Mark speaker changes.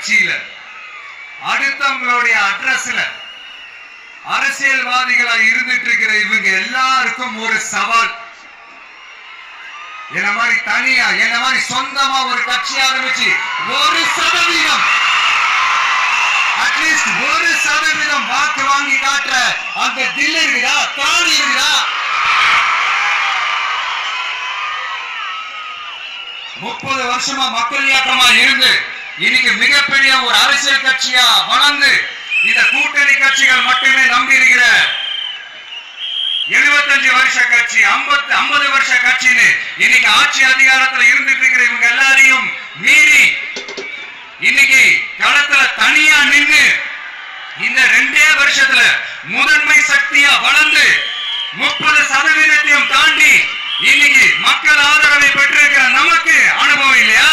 Speaker 1: கட்சியில அடுத்தவங்களுடைய அட்ரஸ்ல அரசியல்வாதிகளா இருந்துட்டு இருக்கிற இவங்க எல்லாருக்கும் ஒரு சவால். என்ன மாதிரி தனியா என்ன மாதிரி சொந்தமா ஒரு கட்சி ஆரம்பிச்சு 1% அட்லீஸ்ட் 1% வாக்கு வாங்கி காட்டுற அந்த தில் இருக்குதா, தாடி இருக்குதா? 30 வருஷமா மக்கள் இயக்கமா இருந்து இன்னைக்கு மிகப்பெரிய ஒரு அரசியல் கட்சியா வளர்ந்து இந்த கூட்டணி கட்சிகள் மட்டுமே நம்பி இருக்கிற 75 வருஷ கட்சி 50 வருஷ கட்சின்னு இன்னைக்கு ஆட்சி அதிகாரத்தில் இருந்துட்டு இருக்கிற இவங்க எல்லாரையும் மீறி இன்னைக்கு களத்துல தனியா நின்று இந்த 2 வருஷத்துல முதன்மை சக்தியா வளர்ந்து 30% தாண்டி இன்னைக்கு மக்கள் ஆதரவை பெற்றிருக்கிற நமக்கு அனுபவம் இல்லையா?